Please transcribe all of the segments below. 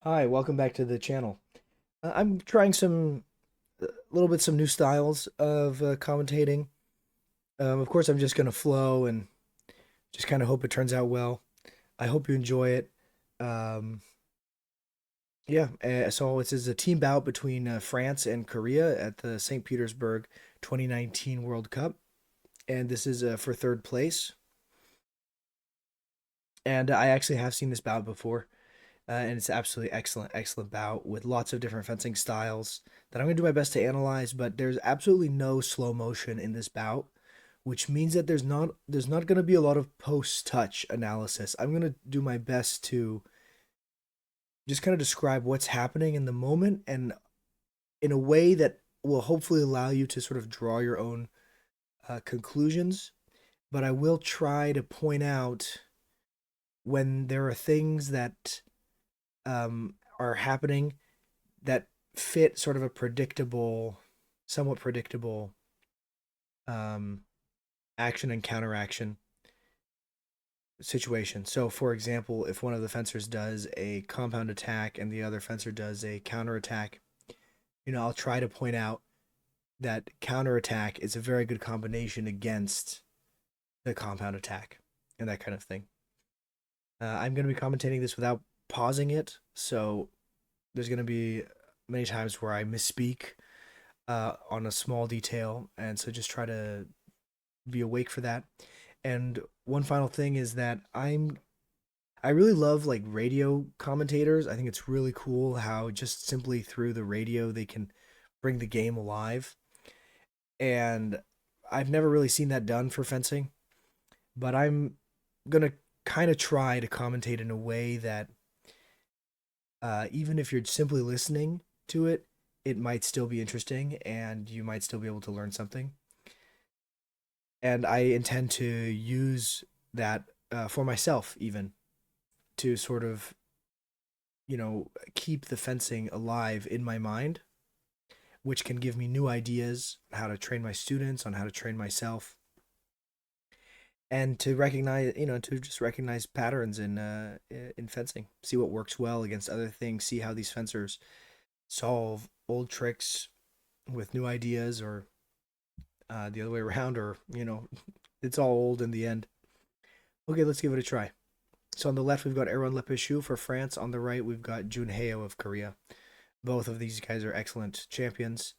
Hi, welcome back to the channel. I'm trying some new styles of commentating. Of course, I'm just gonna flow and just kind of hope it turns out well. I hope you enjoy it. Um, yeah, so this is a team bout between France and Korea at the St. Petersburg 2019 World Cup, and this is for third place. And I actually have seen this bout before. And it's absolutely excellent bout with lots of different fencing styles that I'm going to do my best to analyze. But there's absolutely no slow motion in this bout, which means that there's not going to be a lot of post touch analysis. I'm going to do my best to just kind of describe what's happening in the moment and in a way that will hopefully allow you to sort of draw your own conclusions. But I will try to point out when there are things that are happening that fit sort of a somewhat predictable um, action and counteraction situation. So, for example, if one of the fencers does a compound attack and the other fencer does a counterattack, I'll try to point out that counterattack is a very good combination against the compound attack and that kind of thing. I'm going to be commentating this without pausing it, so there's going to be many times where I misspeak on a small detail, and so just try to be awake for that. And one final thing is that I really love like radio commentators. I think it's really cool how just simply through the radio they can bring the game alive. And I've never really seen that done for fencing, but I'm gonna kind of try to commentate in a way that even if you're simply listening to it, it might still be interesting and you might still be able to learn something. And I intend to use that for myself, even to sort of, keep the fencing alive in my mind, which can give me new ideas on how to train my students, on how to train myself, and to recognize, to just recognize patterns in fencing, see what works well against other things, see how these fencers solve old tricks with new ideas, or the other way around, or it's all old in the end. Okay, let's give it a try. So on the left, we've got Aaron Lepeshu for France. On the right, we've got Jun Heo of Korea. Both of these guys are excellent champions.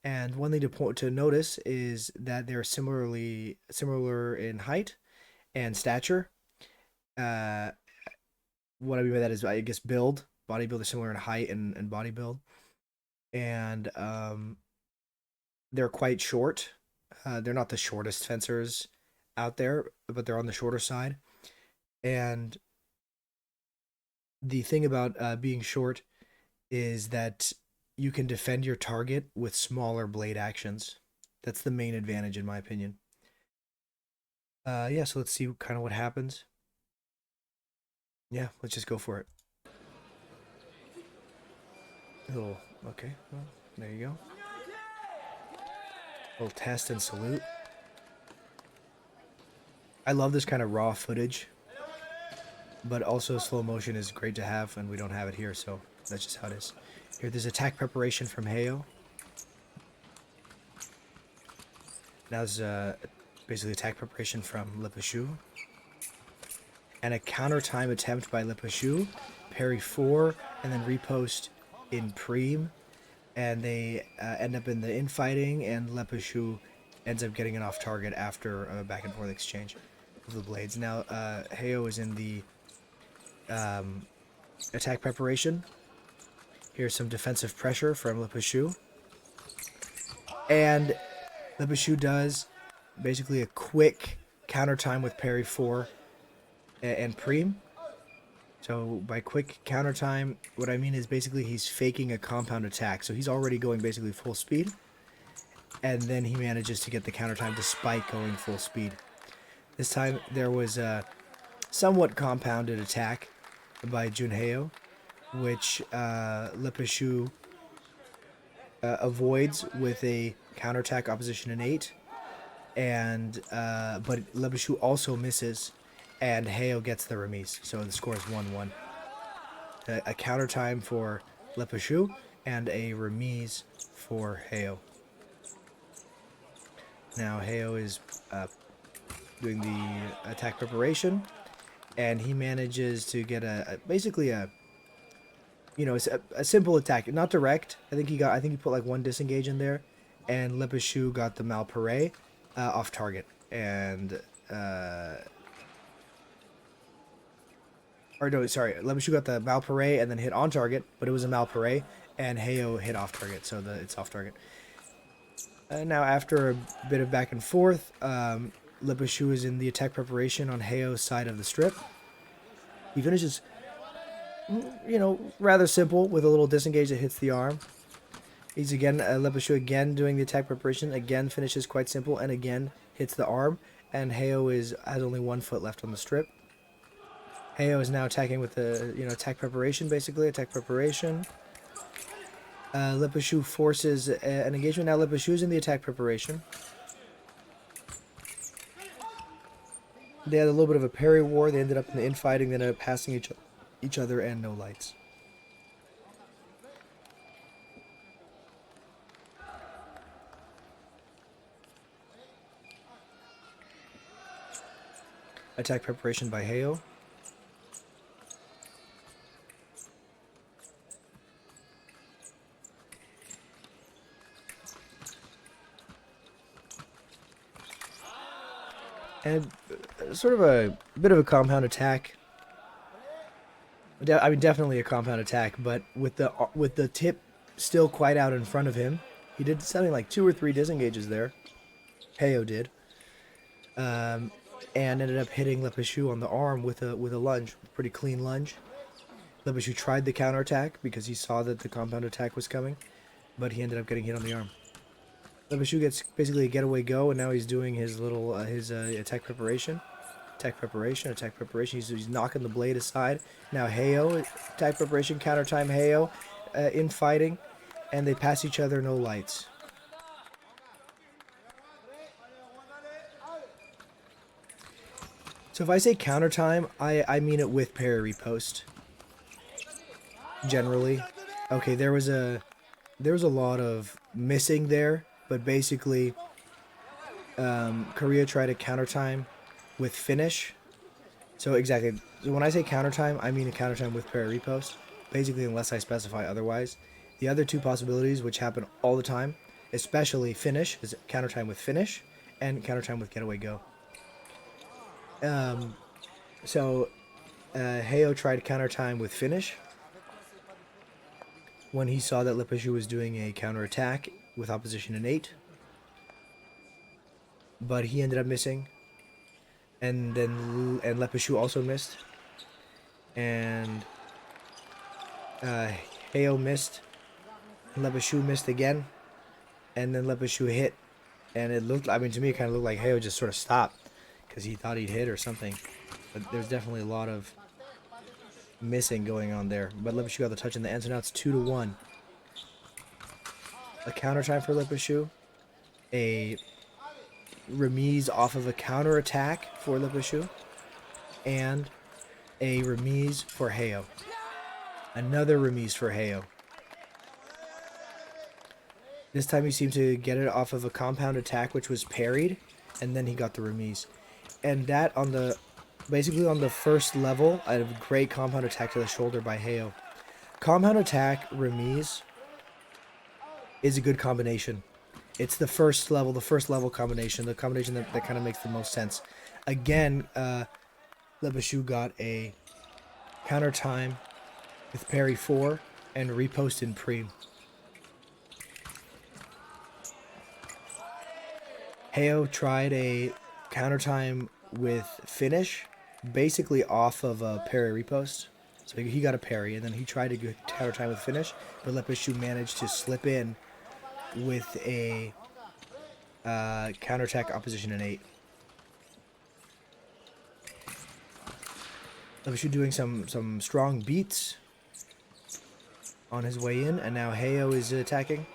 And one thing to notice is that they're similar in height and stature. Uh, what I mean by that is, I guess, build. Body build is similar in height and body build. And they're quite short. They're not the shortest fencers out there, but they're on the shorter side. And the thing about being short is that you can defend your target with smaller blade actions. That's the main advantage, in my opinion. Yeah, so let's see kind of what happens. Yeah, let's just go for it. A little, okay, well, there you go. A little test and salute. I love this kind of raw footage, but also slow motion is great to have, and we don't have it here, so that's just how it is. Here, there's attack preparation from Heo. Now there's basically attack preparation from Lepeshu. And a counter time attempt by Lepeshu, parry 4, and then repost in Preem. And they end up in the infighting, and Lepeshu ends up getting it off target after a back and forth exchange of the blades. Now, Heo is in the attack preparation. Here's some defensive pressure from Lepeshu. And Lepeshu does basically a quick counter time with parry 4 and Preem. So by quick counter time, what I mean is basically he's faking a compound attack. So he's already going basically full speed, and then he manages to get the counter time despite going full speed. This time there was a somewhat compounded attack by Junheo, which Lepeshu avoids with a counterattack opposition in 8, and but Lepeshu also misses, and Heo gets the remise. So the score is 1-1. a counter time for Lepushu, and a remise for Heo. Now Heo is doing the attack preparation, and he manages to get basically a simple attack, not direct. I think he put like one disengage in there, and Lepushu got the Malparé off target, and or no, sorry, Lepushu got the Malparé and then hit on target, but it was a Malparé, and Heo hit off target, so it's off target. Now after a bit of back and forth, Lepushu is in the attack preparation on Heo's side of the strip. He finishes, rather simple with a little disengage that hits the arm. He's again, Lepushu again doing the attack preparation, again finishes quite simple, and again hits the arm, and Heo has only 1 foot left on the strip. Heo is now attacking with the, attack preparation, basically, attack preparation. Lepushu forces an engagement. Now Lepushu's in the attack preparation. They had a little bit of a parry war. They ended up in the infighting. They ended up passing each other, and no lights. Attack preparation by Heo. And sort of a bit of a compound attack. I mean, definitely a compound attack, but with the tip still quite out in front of him, he did something like 2 or 3 disengages there. Heo did, and ended up hitting Lepushu on the arm with a lunge, pretty clean lunge. Lepushu tried the counterattack because he saw that the compound attack was coming, but he ended up getting hit on the arm. Lepushu gets basically a getaway go, and now he's doing his little attack preparation. Attack preparation, attack preparation. He's knocking the blade aside. Now Heo, attack preparation, counter time Heo, in fighting, and they pass each other, no lights. So if I say counter time, I mean it with parry repost. Generally. Okay, there was a lot of missing there. But basically, Korea tried to counter time with finish. So exactly, so when I say counter time, I mean a counter time with parry repost. Basically, unless I specify otherwise. The other 2 possibilities, which happen all the time, especially finish, is counter time with finish and counter time with getaway go. So Heo tried counter time with finish when he saw that Lepushu was doing a counter attack with opposition in 8, but he ended up missing, and Lepushu also missed, and Heo missed, and Lepushu missed again, and then Lepushu hit, and it looked, I mean, to me it kind of looked like Heo just sort of stopped because he thought he'd hit or something, but there's definitely a lot of missing going on there. But Lepushu got the touch in the end, so now it's 2-1. A counter time for Lepushu, a remise off of a counter attack for Lepushu, and a remise for Heo. Another remise for Heo. This time he seemed to get it off of a compound attack, which was parried, and then he got the remise. And that basically on the first level, a great compound attack to the shoulder by Heo. Compound attack, remise, is a good combination. It's the first level combination, the combination that kind of makes the most sense. Again, Lepushu got a counter time with parry 4 and repost in pre. Heo tried a counter time with finish, basically off of a parry repost. So he got a parry, and then he tried to get counter time with finish, but Lepushu managed to slip in with a counterattack opposition in 8. Lepushu doing some strong beats on his way in, and now Heo is attacking.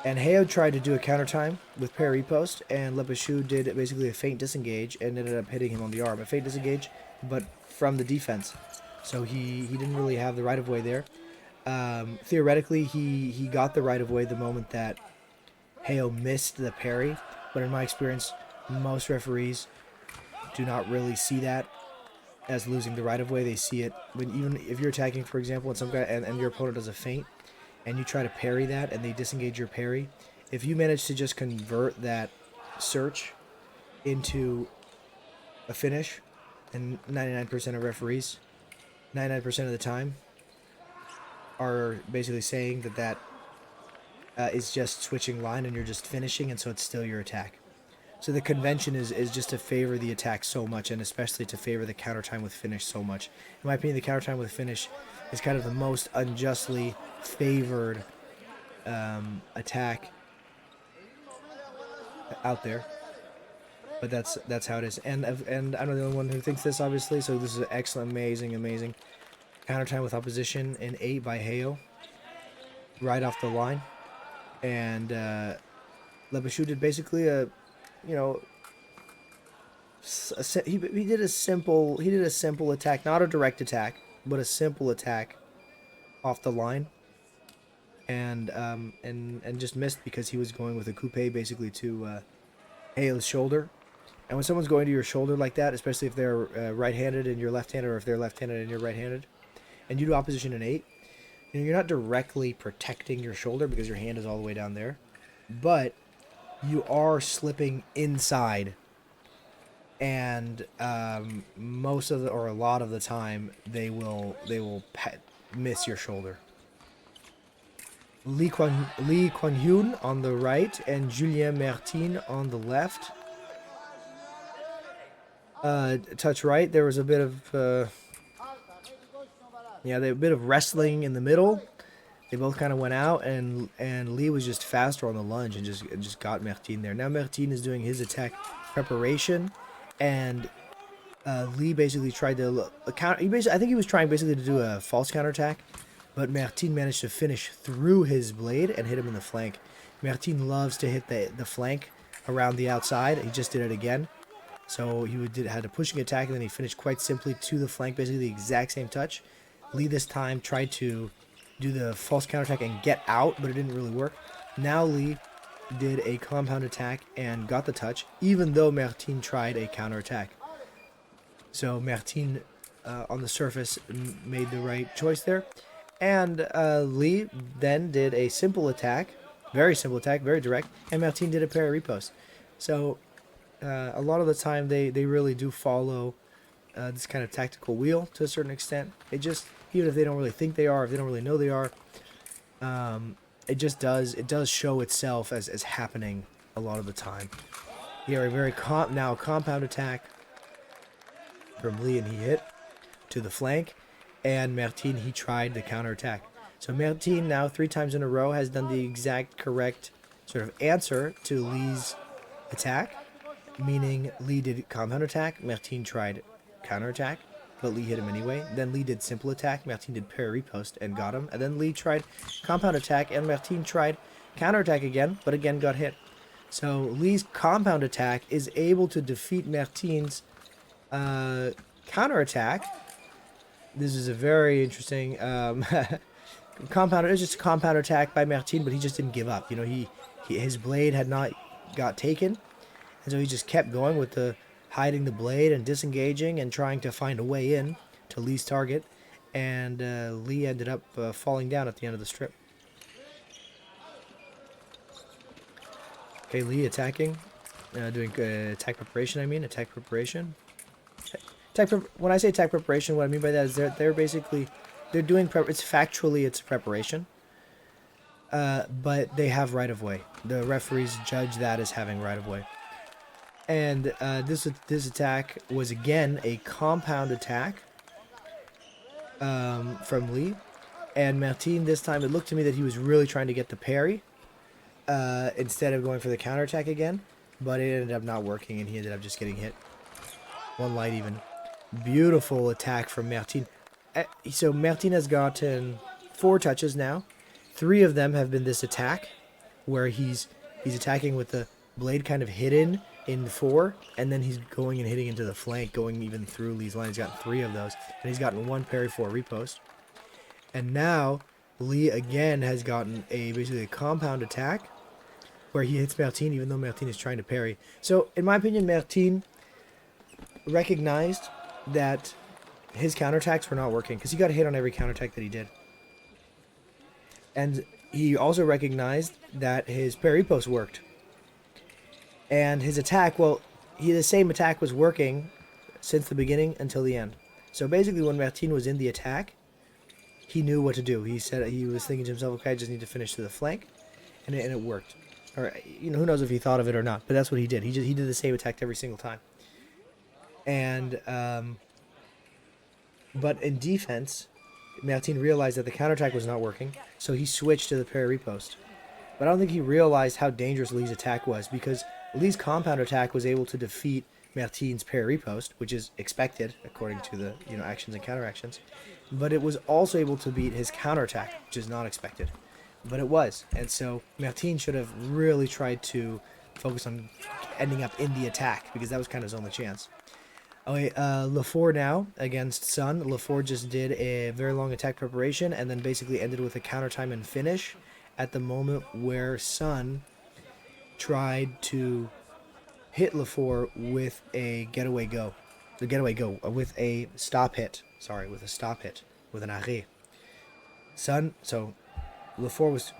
And Heo tried to do a counter time with parry post, and Lepushu did basically a feint disengage and ended up hitting him on the arm. A feint disengage, but from the defense. So he didn't really have the right of way there. Theoretically, he got the right of way the moment that Heo missed the parry, but in my experience, most referees do not really see that as losing the right of way. They see it when, even if you're attacking, for example, and some guy and your opponent does a feint, and you try to parry that, and they disengage your parry. If you manage to just convert that search into a finish, and 99% of referees, 99% of the time, are basically saying that is just switching line and you're just finishing, and so it's still your attack. So the convention is just to favor the attack so much, and especially to favor the counter time with finish so much. In my opinion, the counter time with finish is kind of the most unjustly favored attack out there. But that's how it is. And I'm not the only one who thinks this, obviously. So this is an excellent, amazing counter time with opposition in 8 by Heo, right off the line. And Lebeshu did basically a, you know, he did a simple attack, not a direct attack, but a simple attack off the line, and just missed because he was going with a coupe basically to Heo's shoulder. And when someone's going to your shoulder like that, especially if they're right-handed and you're left-handed, or if they're left-handed and you're right-handed, and you do opposition in 8, you know, you're not directly protecting your shoulder because your hand is all the way down there, but you are slipping inside, and most of the, or a lot of the time, they will miss your shoulder. Lee Kuan Hyun on the right and Julien Martin on the left. Touch right. There was a bit of a bit of wrestling in the middle. They both kind of went out, and Lee was just faster on the lunge and just got Martin there. Now Martin is doing his attack preparation, and Lee basically tried to counter. I think he was trying basically to do a false counterattack, but Martin managed to finish through his blade and hit him in the flank. Martin loves to hit the flank around the outside. He just did it again. So he had a pushing attack, and then he finished quite simply to the flank, basically the exact same touch. Lee this time tried to do the false counterattack and get out, but it didn't really work. Now Lee did a compound attack and got the touch, even though Martin tried a counterattack. So Martin, on the surface, made the right choice there. And Lee then did a simple attack, very direct, and Martin did a parry riposte. So a lot of the time they really do follow this kind of tactical wheel to a certain extent. It just, even if they don't really think they are, if they don't really know they are, it does show itself as happening a lot of the time. Here, a very compound attack from Lee, and he hit to the flank, and Martin, he tried the counterattack. So Martin now 3 times in a row has done the exact correct sort of answer to Lee's attack, meaning Lee did compound attack, Martin tried counterattack, but Lee hit him anyway. Then Lee did simple attack, Martin did parry riposte and got him, and then Lee tried compound attack, and Martin tried counterattack again, but again got hit. So Lee's compound attack is able to defeat Martin's counterattack. This is a very interesting compound. It was just a compound attack by Martin, but he just didn't give up. You know, his blade had not got taken, and so he just kept going with the hiding the blade and disengaging and trying to find a way in to Lee's target, and Lee ended up falling down at the end of the strip. Okay, Lee attacking, doing attack preparation. Attack preparation. When I say attack preparation, what I mean by that is they're basically doing it's factually it's preparation, but they have right of way. The referees judge that as having right of way. And this attack was again a compound attack from Lee, and Martin this time, it looked to me that he was really trying to get the parry instead of going for the counterattack again, but it ended up not working, and he ended up just getting hit. One light even. Beautiful attack from Martin. So Martin has gotten 4 touches now. 3 of them have been this attack, where he's attacking with the blade kind of hidden in 4, and then he's going and hitting into the flank, going even through Lee's line. He's gotten 3 of those, and he's gotten 1 parry 4 repost. And now Lee again has gotten basically a compound attack where he hits Martin even though Martin is trying to parry. So in my opinion, Martin recognized that his counterattacks were not working because he got hit on every counterattack that he did. And he also recognized that his parry post worked. And his attack, well, the same attack was working since the beginning until the end. So basically when Martin was in the attack, he knew what to do. He said he was thinking to himself, okay, I just need to finish to the flank. And it worked. Or, who knows if he thought of it or not, but that's what he did. He did the same attack every single time. And, but in defense, Martin realized that the counterattack was not working, so he switched to the parry repost. But I don't think he realized how dangerous Lee's attack was, because Lee's compound attack was able to defeat Martin's parry repost, which is expected according to the actions and counteractions. But it was also able to beat his counterattack, which is not expected. But it was, and so Martin should have really tried to focus on ending up in the attack, because that was kind of his only chance. Okay, LaFour now against Sun. LaFour just did a very long attack preparation and then basically ended with a counter time and finish at the moment where Sun tried to hit LaFour with a getaway go. With a stop hit. Sorry, with a stop hit. With an arrêt. So LaFour was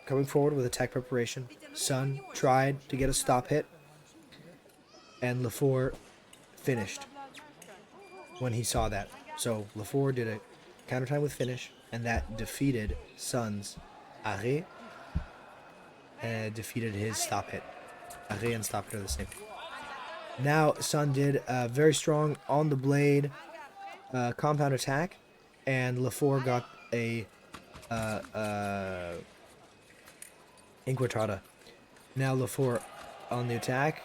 coming forward with attack preparation. Sun tried to get a stop hit. And LaFour finished when he saw that. So LaFour did a counter time with finish, and that defeated Sun's arrêt and defeated his stop hit. Arrêt and stop hit are the same. Now Sun did a very strong on the blade compound attack, and LaFour got a Inquadrada. Now LaFour on the attack.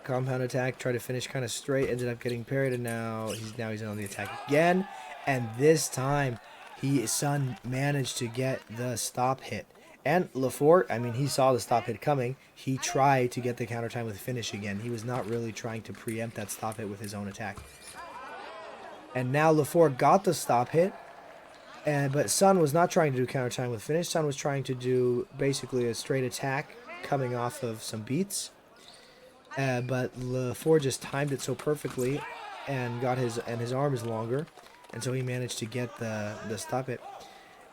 Compound attack, tried to finish kind of straight, ended up getting parried, and now he's in on the attack again. And this time, Sun managed to get the stop hit. And LaFour, he saw the stop hit coming. He tried to get the counter time with finish again. He was not really trying to preempt that stop hit with his own attack. And now LaFour got the stop hit, but Sun was not trying to do counter time with finish. Sun was trying to do basically a straight attack coming off of some beats. But LaFour just timed it so perfectly, and his arm is longer, and so he managed to get the stop it.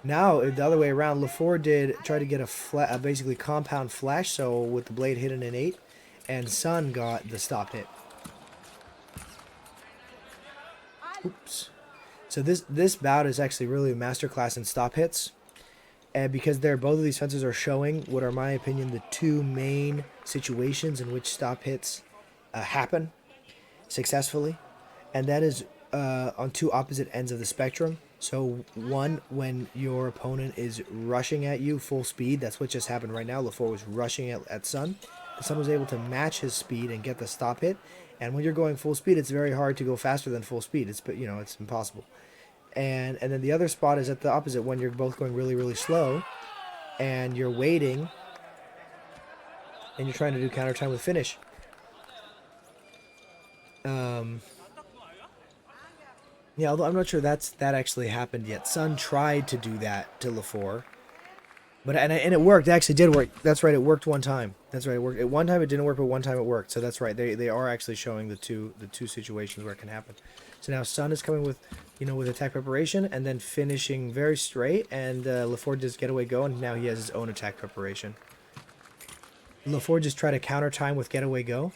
Now the other way around, LaFour try to get a basically compound flash, so with the blade hidden in 8, and Sun got the stop hit. Oops. So this bout is actually really a masterclass in stop hits. And because both of these fences are showing what are, in my opinion, the 2 main situations in which stop hits happen successfully. And that is on 2 opposite ends of the spectrum. So one, when your opponent is rushing at you full speed. That's what just happened right now. LaFour was rushing at Sun. Sun was able to match his speed and get the stop hit. And when you're going full speed, it's very hard to go faster than full speed. It's impossible. And then the other spot is at the opposite, when you're both going really, really slow, and you're waiting, and you're trying to do counter time with finish. Yeah, although I'm not sure that actually happened yet. Sun tried to do that to LaFour, but and it worked. It actually did work. That's right. It worked one time. That's right. It worked. At one time it didn't work, but one time it worked. So that's right. They are actually showing the two situations where it can happen. So now Sun is coming with attack preparation and then finishing very straight, and LaFour does getaway go, and now he has his own attack preparation. LaFour just tried to counter time with getaway go.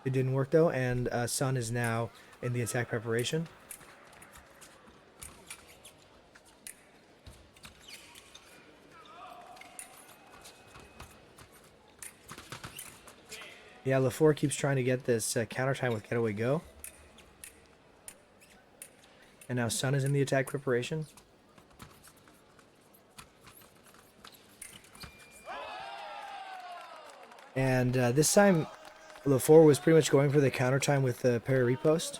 It didn't work though, and Sun is now in the attack preparation. Yeah, LaFour keeps trying to get this counter time with getaway go. And now Sun is in the attack preparation. And this time, LaFour was pretty much going for the counter time with the parry repost.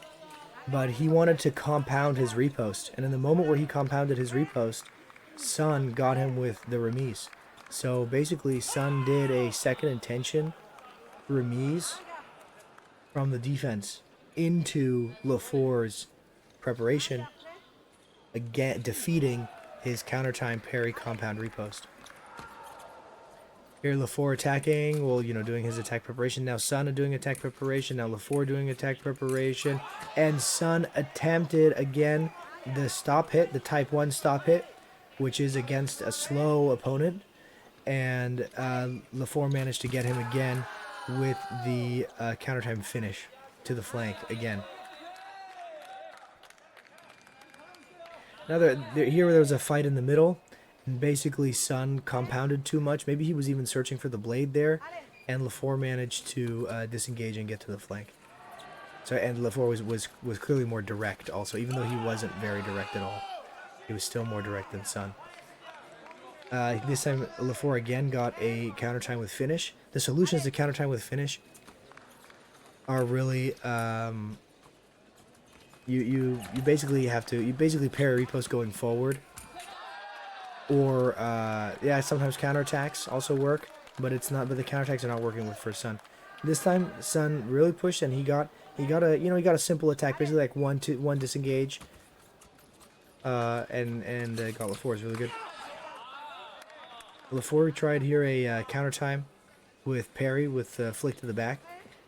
But he wanted to compound his repost. And in the moment where he compounded his repost, Sun got him with the remise. So basically, Sun did a second intention remise from the defense into Lefour's preparation, again defeating his countertime parry compound repost. Here Lefour attacking, well, doing his attack preparation. Now Sun doing attack preparation. Now Lefour doing attack preparation. And Sun attempted again the stop hit, the type 1 stop hit, which is against a slow opponent. And Lefour managed to get him again with the countertime finish to the flank again. Now here there was a fight in the middle. And basically, Sun compounded too much. Maybe he was even searching for the blade there, and Lefour managed to disengage and get to the flank. So, and Lefour was clearly more direct. Also, even though he wasn't very direct at all, he was still more direct than Sun. This time, Lefour again got a countertime with finish. The solutions to countertime with finish are really you basically have to parry repost going forward. Or, yeah, sometimes counterattacks also work, but it's not. But the counterattacks are not working with for Sun. This time, Sun really pushed, and he got a simple attack, basically like one disengage. And got Lefour is really good. Lefour tried here a countertime with parry with flick to the back,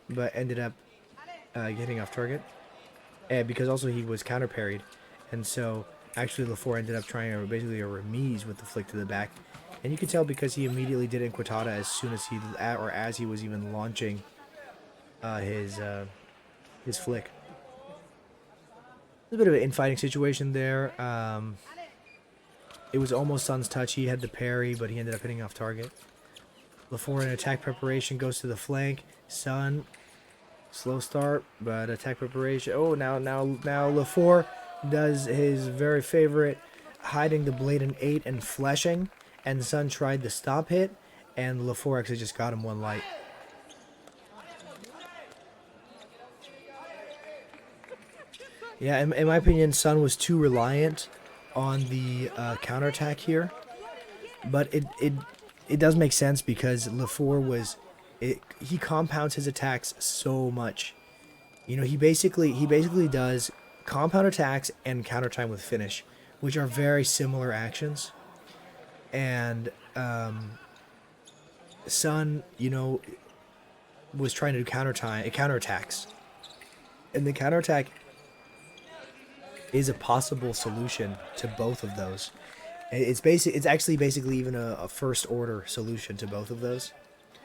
but ended up getting off target, and because also he was counter parried, and so. Actually, Lefour ended up trying basically a remise with the flick to the back. And you could tell because he immediately did Inquitada as soon as as he was even launching his flick. A bit of an infighting situation there. It was almost Sun's touch. He had the parry, but he ended up hitting off target. Lefour in attack preparation goes to the flank. Sun, slow start, but attack preparation. Oh, now Lefour does his very favorite hiding the blade in 8 and fleshing, and Sun tried the stop hit, and Lefour actually just got him one light. Yeah, in my opinion, Sun was too reliant on the counterattack here, but it does make sense because Lefour he compounds his attacks so much. He basically does compound attacks and countertime with finish, which are very similar actions. And Sun, was trying to do counterattacks, and the counterattack is a possible solution to both of those. It's actually basically even a first order solution to both of those,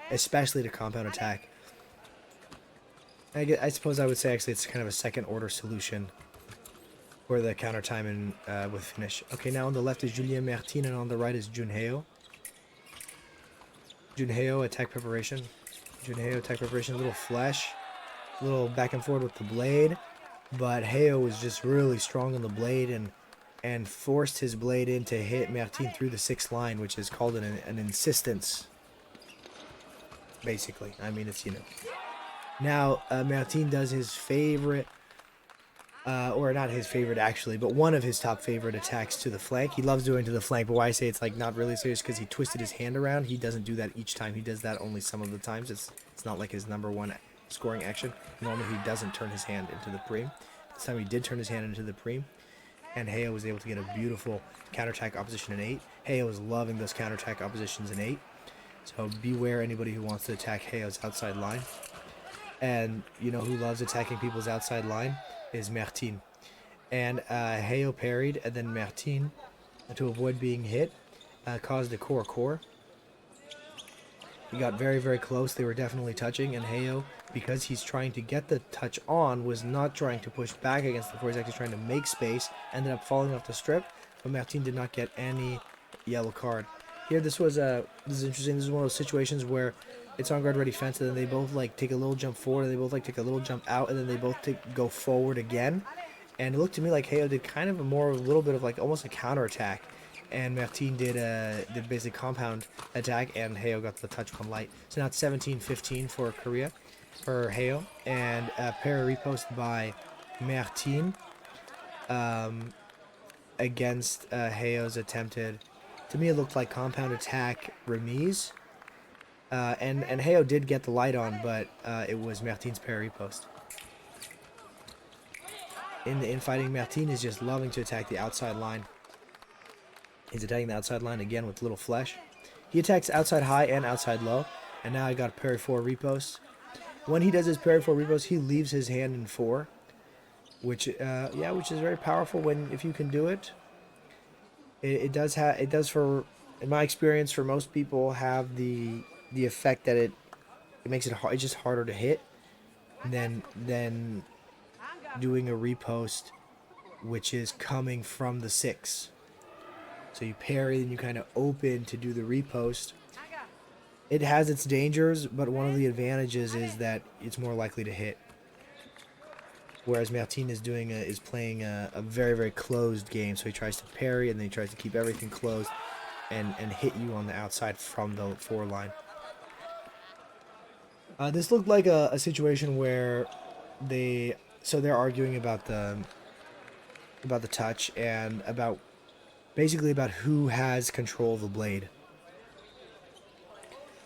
especially to compound attack. I suppose I would say actually it's kind of a second order solution for the countertime and with finish. Okay, now on the left is Julien Martin and on the right is Junheo. Junheo attack preparation. A little flesh, a little back and forth with the blade, but Heo was just really strong on the blade and forced his blade in to hit Martin through the 6th line, which is called an insistence. Basically, I mean it's Now Martin does his favorite. Or not his favorite actually, but one of his top favorite attacks to the flank. He loves doing to the flank, but why I say it's like not really serious because he twisted his hand around. He doesn't do that each time. He does that only some of the times. It's not like his #1 scoring action. Normally he doesn't turn his hand into the preem. This time he did turn his hand into the preem, and Heo was able to get a beautiful counterattack opposition in 8. Heo is loving those counterattack oppositions in 8. So beware anybody who wants to attack Heo's outside line. And who loves attacking people's outside line is Martin. And Heo parried, and then Martin, to avoid being hit, caused a core. He got very, very close. They were definitely touching, and Heo, because he's trying to get the touch on, was not trying to push back against the floor. He's actually trying to make space, ended up falling off the strip, but Martin did not get any yellow card. Here, this is interesting. This is one of those situations where it's on guard ready fence, and then they both take a little jump forward, and they both take a little jump out, and then they both go forward again. And it looked to me like Heo did kind of a little bit of almost a counter attack, and Martin did basically compound attack, and Heo got the touch one light. So now it's 17-15 for Heo, and parry repost by Martin against Heo's attempted. To me, it looked like compound attack remise. And Heo did get the light on, but it was Martin's parry post. In the infighting, Martin is just loving to attack the outside line. He's attacking the outside line again with little flesh. He attacks outside high and outside low, and now I got parry 4 repost. When he does his parry 4 repost, he leaves his hand in 4, which is very powerful if you can do it. It does for, in my experience, for most people have the effect that it makes it hard, it's just harder to hit than doing a repost, which is coming from the 6. So you parry, and you kind of open to do the repost. It has its dangers, but one of the advantages is that it's more likely to hit. Whereas Martin is playing a very, very closed game. So he tries to parry, and then he tries to keep everything closed and hit you on the outside from the 4 line. This looked like a situation where they're arguing about the touch and basically about who has control of the blade.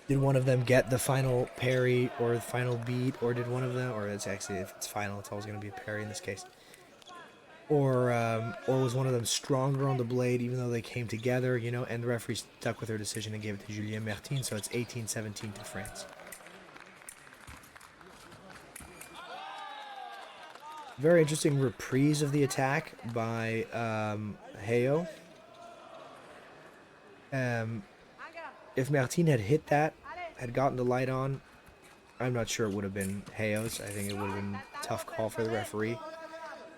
Did one of them get the final parry or the final beat, or did one of them, or it's actually, if it's final, it's always going to be a parry in this case. Or was one of them stronger on the blade even though they came together, and the referee stuck with her decision and gave it to Julien Martin, so it's 18-17 to France. Very interesting reprise of the attack by Heo. If Martin had hit that, had gotten the light on, I'm not sure it would have been Heo's. I think it would have been a tough call for the referee,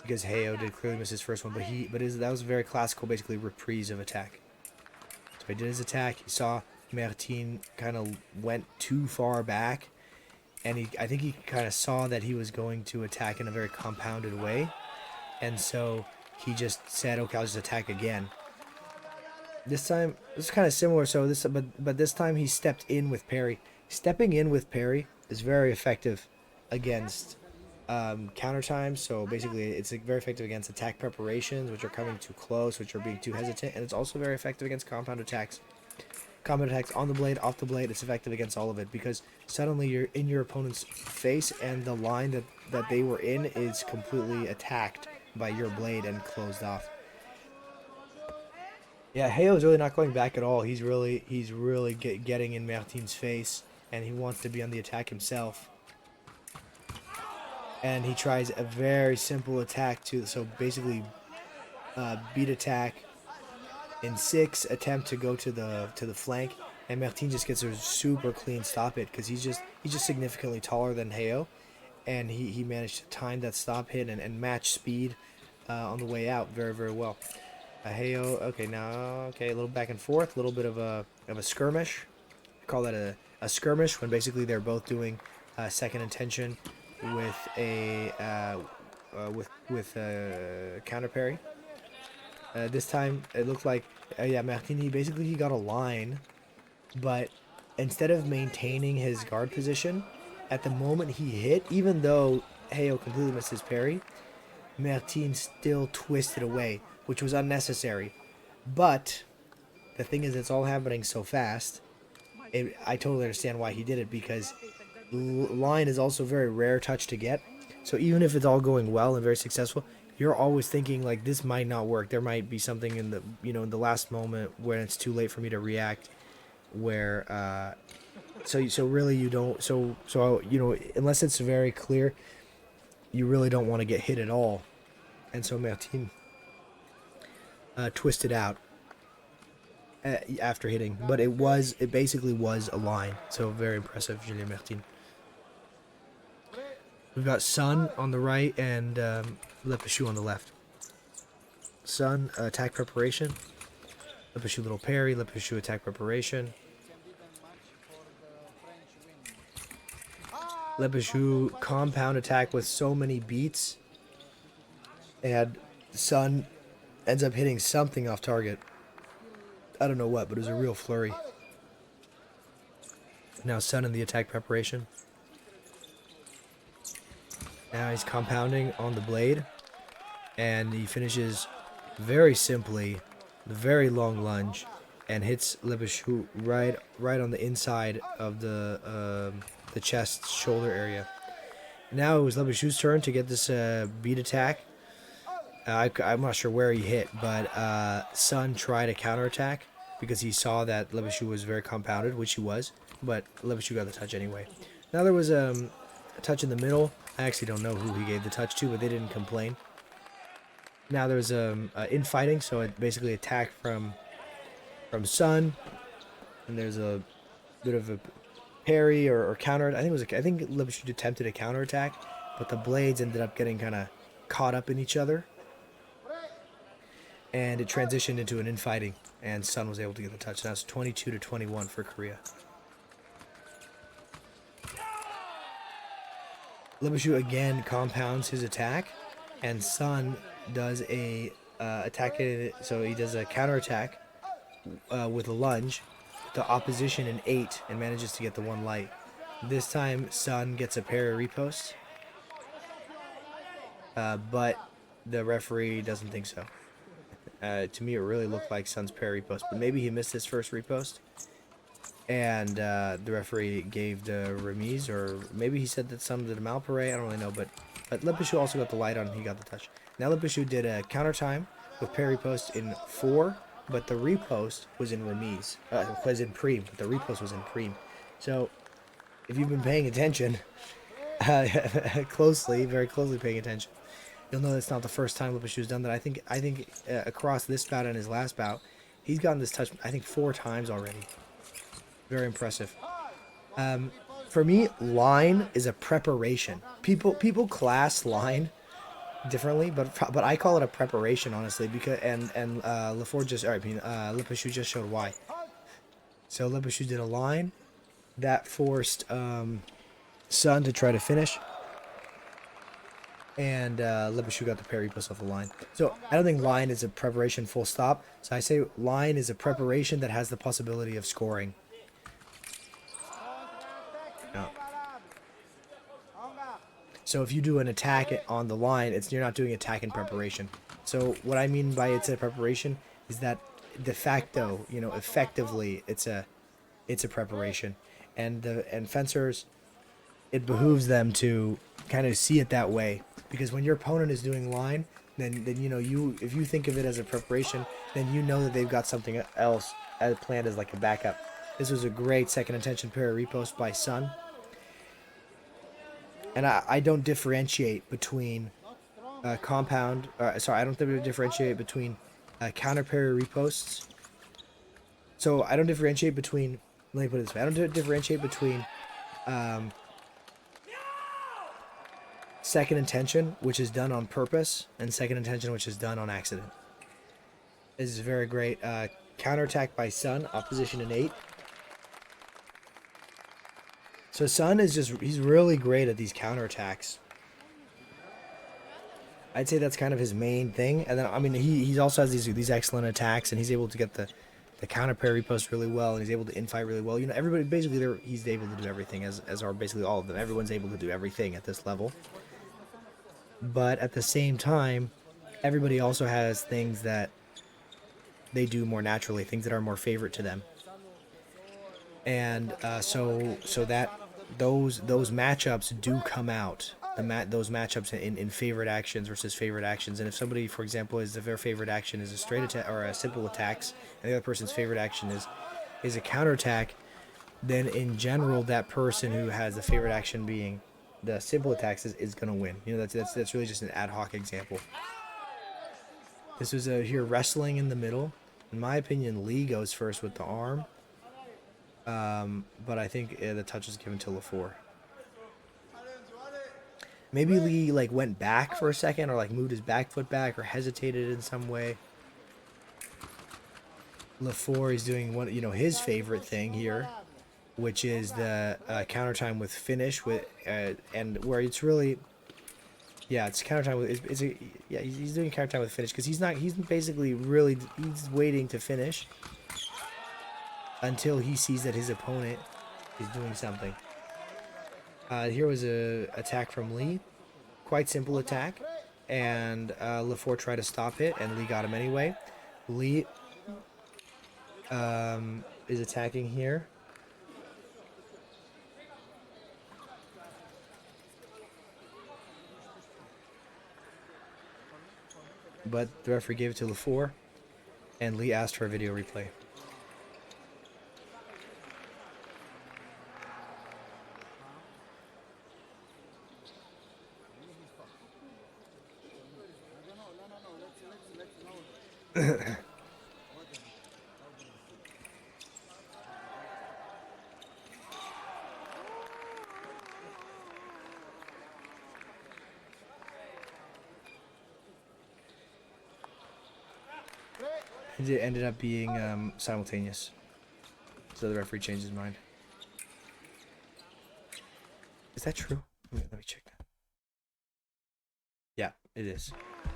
because Heo did clearly miss his first one, but that was a very classical, basically, reprise of attack. So he did his attack, he saw Martin kind of went too far back, and I think he kind of saw that he was going to attack in a very compounded way, and so he just said, okay, I'll just attack again. This time, this is kind of similar, but this time he stepped in with parry. Stepping in with parry is very effective against counter times, so basically it's very effective against attack preparations, which are coming too close, which are being too hesitant, and it's also very effective against compound attacks. Compound attacks on the blade, off the blade, it's effective against all of it, because suddenly you're in your opponent's face, and the line that they were in is completely attacked by your blade and closed off. Yeah, Heo's really not going back at all. He's really getting in Martin's face, and he wants to be on the attack himself. And he tries a very simple attack so basically beat attack in 6, attempt to go to the flank, and Martin just gets a super clean stop hit, because he's just significantly taller than Heo, and he managed to time that stop hit and match speed on the way out very, very well. Heo, okay, a little back and forth, a little bit of a skirmish. I call that a skirmish, when basically they're both doing second intention with a counter parry. This time it looked like Martin, he got a line, but instead of maintaining his guard position, at the moment he hit, even though Heo completely missed his parry, Martin still twisted away, which was unnecessary. But the thing is, it's all happening so fast. I totally understand why he did it, because line is also a very rare touch to get. So even if it's all going well and very successful, you're always thinking, like, this might not work. There might be something in the last moment when it's too late for me to react, where so really you don't, unless it's very clear, you really don't want to get hit at all. And so Martin twisted out after hitting, but it basically was a line. So very impressive, Julien Martin. We've got Sun on the right and Lepichou on the left. Sun, attack preparation. Lepichou little parry. Lepichou attack preparation. Lepichou compound attack with so many beats. And Sun ends up hitting something off target. I don't know what, but it was a real flurry. Now Sun in the attack preparation. Now he's compounding on the blade. And he finishes very simply the very long lunge and hits Lebeshu right on the inside of the chest shoulder area. Now it was Lebeshu's turn to get this beat attack. I'm not sure where he hit, but Sun tried a counterattack because he saw that Lebeshu was very compounded, which he was, but Lebeshu got the touch anyway. Now there was a touch in the middle. I actually don't know who he gave the touch to, but they didn't complain. Now there's infighting, so it basically attack from Sun, and there's a bit of a parry or counter. I think Lebeshu attempted a counterattack, but the blades ended up getting kind of caught up in each other. And it transitioned into an infighting, and Sun was able to get the touch. Now it's 22-21 for Korea. Lebeshu again compounds his attack, and Sun does a attack. So he does a counterattack with a lunge, the opposition in 8, and manages to get the 1 light. This time, Sun gets a parry riposte, but the referee doesn't think so. To me, it really looked like Sun's parry riposte, but maybe he missed his first riposte, and the referee gave the remise, or maybe he said that Sun did a malparé. I don't really know, but Lebeshu also got the light on. He got the touch. Now Lebeshu did a counter time with parry riposte in 4, but the riposte was in remise. Was in prime, but the riposte was in prime. So, if you've been paying attention very closely paying attention, you'll know that's not the first time Lebeshu's done that. I think across this bout and his last bout, he's gotten this touch, I think, 4 times already. Very impressive. For me, line is a preparation. People class line differently, but I call it a preparation, honestly, because Lebeshu just showed why. So Lebeshu did a line that forced Sun to try to finish, and Lebeshu got the parry plus off the line. So I don't think line is a preparation full stop. So I say line is a preparation that has the possibility of scoring. No. So if you do an attack on the line, you're not doing attack in preparation. So what I mean by it's a preparation is that de facto, effectively, it's a preparation, and fencers, it behooves them to kind of see it that way, because when your opponent is doing line, then if you think of it as a preparation, then you know that they've got something else as planned as like a backup. This was a great second intention parry riposte by Sun. And I don't differentiate between I don't differentiate between counter parry ripostes. So I don't differentiate between, let me put it this way, I don't differentiate between second intention, which is done on purpose, and second intention, which is done on accident. This is a very great counterattack by Sun, opposition in 8. So Sun he's really great at these counterattacks. I'd say that's kind of his main thing. And then, he also has these excellent attacks, and he's able to get the counter parry post really well, and he's able to infight really well. Everybody, basically, he's able to do everything, as are basically all of them. Everyone's able to do everything at this level. But at the same time, everybody also has things that they do more naturally, things that are more favorite to them. And so that those matchups do come out. Those matchups in favorite actions versus favorite actions. And if somebody, for example, their favorite action is a straight attack or a simple attacks, and the other person's favorite action is a counterattack, then in general that person who has the favorite action being the simple attacks is going to win. That's really just an ad hoc example. This was here wrestling in the middle. In my opinion, Lee goes first with the arm. But I think the touch is given to LaFour. Maybe Lee went back for a second, or moved his back foot back, or hesitated in some way. LaFour is doing his favorite thing here, which is the counter time with finish and where it's really, it's counter time with he's doing counter time with finish, because he's waiting to finish until he sees that his opponent is doing something. Here was a attack from Lee, quite simple attack, and LaFour tried to stop it, and Lee got him anyway. Lee is attacking here. But the referee gave it to LaFour, and Lee asked for a video replay. It ended up being simultaneous, so the referee changed his mind. Is that true? Let me check that. Yeah, it is.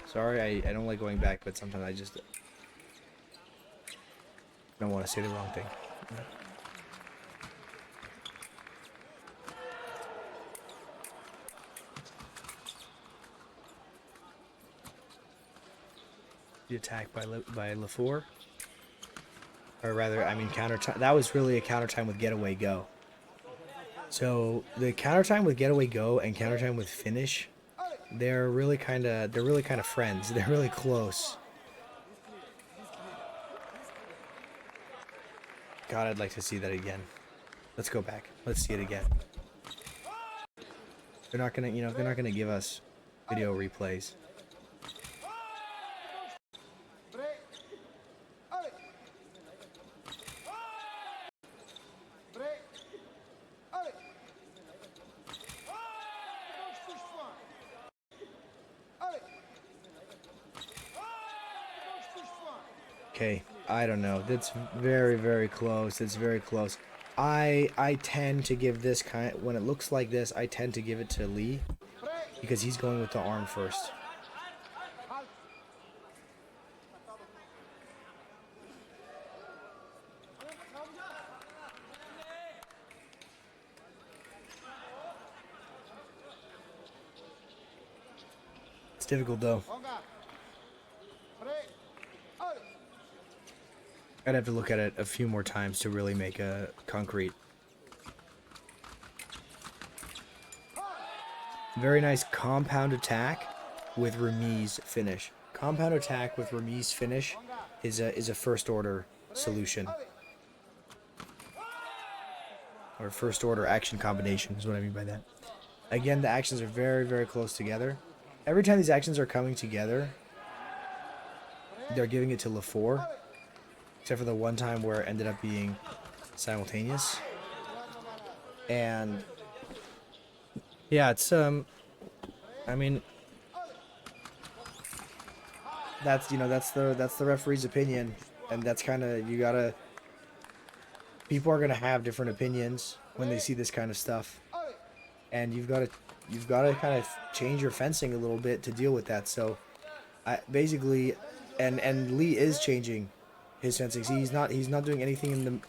Sorry, I don't like going back, but sometimes I just don't want to say the wrong thing. The attack by LaFour, or rather, I mean counter time. That was really a counter time with getaway go. So the counter time with getaway go and counter time with finish, they're really kind of friends. They're really close. God, I'd like to see that again. Let's go back. Let's see it again. They're not gonna, they're not gonna give us video replays. Okay, I don't know. That's very, very close. It's very close. I tend to give this when it looks like this, I tend to give it to Lee because he's going with the arm first. It's difficult though. I'd have to look at it a few more times to really make a concrete. Very nice compound attack with remise finish. Compound attack with remise finish is a first order solution. Or first order action combination is what I mean by that. Again, the actions are very, very close together. Every time these actions are coming together, they're giving it to LaFour. Except for the one time where it ended up being simultaneous. And yeah, it's I mean that's that's the referee's opinion, and that's kind of people are gonna have different opinions when they see this kind of stuff, and you've got to kind of change your fencing a little bit to deal with that. So I basically and Lee is changing his fencing. See, he's not doing anything in the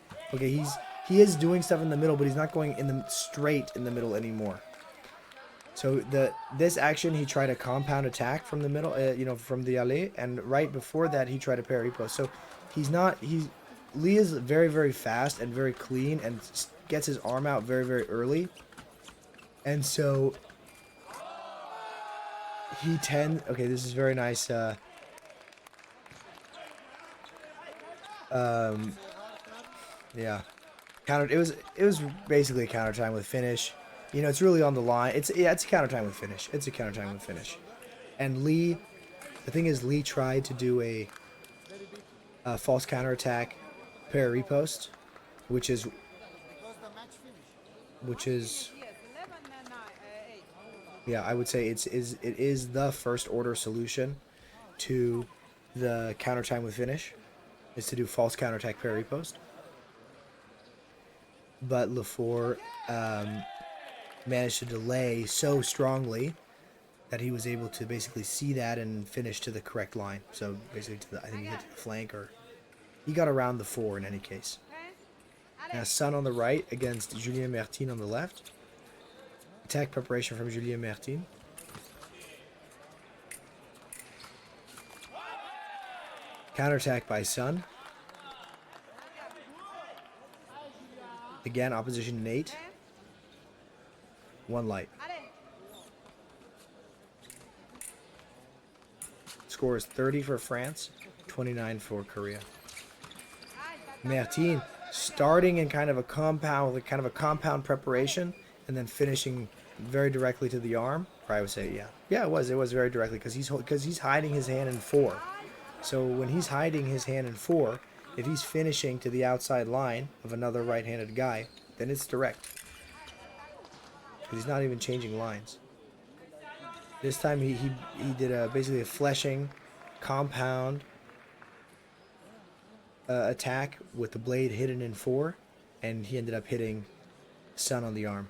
he is doing stuff in the middle, but he's not going in the straight in the middle anymore. So this action, he tried a compound attack from the middle, from the alley, and right before that he tried a parry post. So Lee is very, very fast and very clean and gets his arm out very, very early. And so okay, this is very nice yeah. It was basically a counter time with finish. It's really on the line. It's a counter time with finish. It's a counter time with finish. And Lee, the thing is, Lee tried to do a false counter attack parry post, which is yeah, I would say it is the first order solution to the counter time with finish, is to do false counter attack parry post. But LaFour managed to delay so strongly that he was able to basically see that and finish to the correct line. So basically, I think he hit the flank, or he got around the 4 in any case. Now Sun on the right against Julien Martin on the left. Attack preparation from Julien Martin. Counterattack by Sun. Again, opposition in 8. 1 light. Score is 30 for France, 29 for Korea. Martine starting in kind of a compound preparation, and then finishing very directly to the arm. Or I would say, yeah, it was very directly because he's hiding his hand in 4. So when he's hiding his hand in 4, if he's finishing to the outside line of another right-handed guy, then it's direct. Because he's not even changing lines. This time he did basically a fleshing, compound attack with the blade hidden in 4, and he ended up hitting Sun on the arm.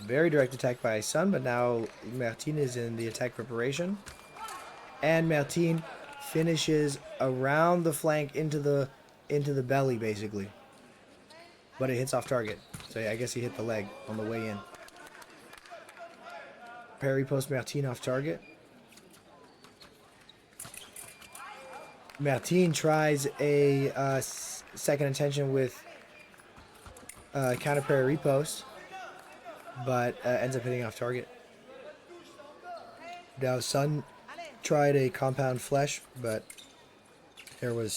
Very direct attack by Sun, but now Martine is in the attack preparation. And Martine finishes around the flank into the belly, basically. But it hits off target. So yeah, I guess he hit the leg on the way in. Parry post Martine off target. Martine tries a second intention with counter parry repost, but ends up hitting off target. Now Sun tried a compound flesh, but there were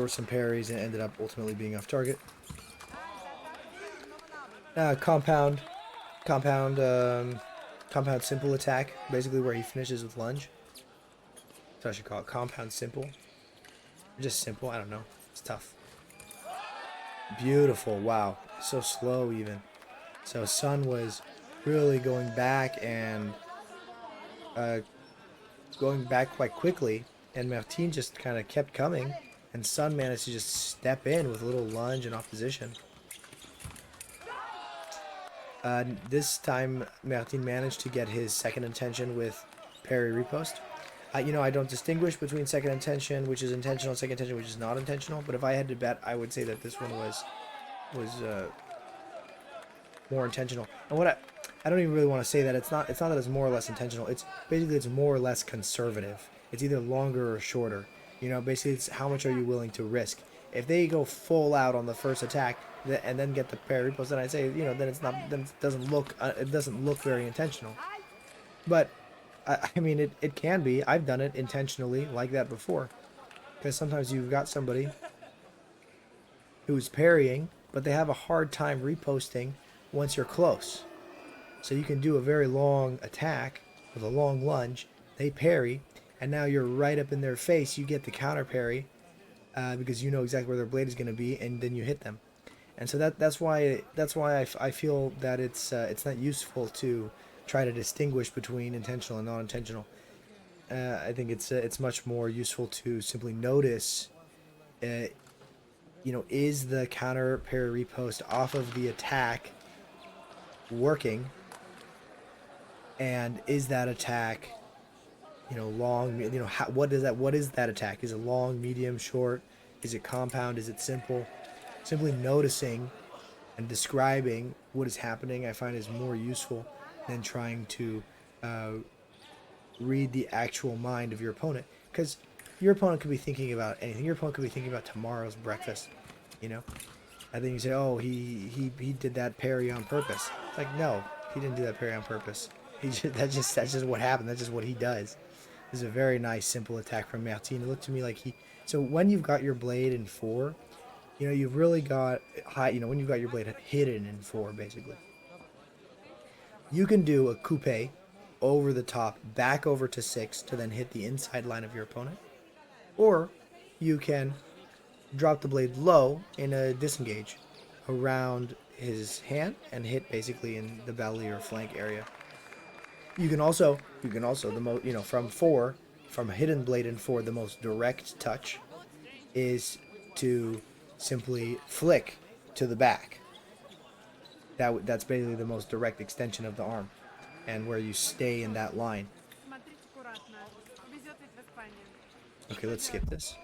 some parries and ended up ultimately being off target. Compound simple attack, basically where he finishes with lunge. So I should call it compound simple. Just simple, I don't know. It's tough. Beautiful, wow. So slow even. So Sun was really going back and going back quite quickly, and Martine just kind of kept coming, and Sun managed to just step in with a little lunge and opposition. This time Martine managed to get his second intention with parry repost. I don't distinguish between second intention, which is intentional, second intention, which is not intentional, but if I had to bet, I would say that this one was more intentional. And what I don't even really want to say that it's not that it's more or less intentional. It's basically it's more or less conservative. It's either longer or shorter. Basically it's how much are you willing to risk. If they go full out on the first attack and then get the parry repost, then I'd say then it doesn't look very intentional. But I mean it can be. I've done it intentionally like that before, because sometimes you've got somebody who's parrying, but they have a hard time reposting once you're close. So you can do a very long attack with a long lunge, they parry, and now you're right up in their face. You get the counter parry because you know exactly where their blade is going to be, and then you hit them. And so that's why I feel that it's not useful to try to distinguish between intentional and non-intentional. I think it's much more useful to simply notice, is the counter parry repost off of the attack working, and is that attack, long? What is that attack? Is it long, medium, short? Is it compound? Is it simple? Simply noticing and describing what is happening, I find, is more useful than trying to read the actual mind of your opponent, because your opponent could be thinking about anything. Your opponent could be thinking about tomorrow's breakfast. I think you say, oh, he did that parry on purpose. It's like, no, he didn't do that parry on purpose. That's just what happened. That's just what he does. This is a very nice simple attack from Martine. It looked to me like so when you've got your blade in 4, you've really got high. When you've got your blade hidden in 4, basically, you can do a coupe over the top, back over to 6 to then hit the inside line of your opponent, or you can drop the blade low in a disengage around his hand and hit basically in the belly or flank area. You can also from 4, from a hidden blade in 4, the most direct touch is to simply flick to the back. That's basically the most direct extension of the arm, and where you stay in that line. Okay, let's skip this.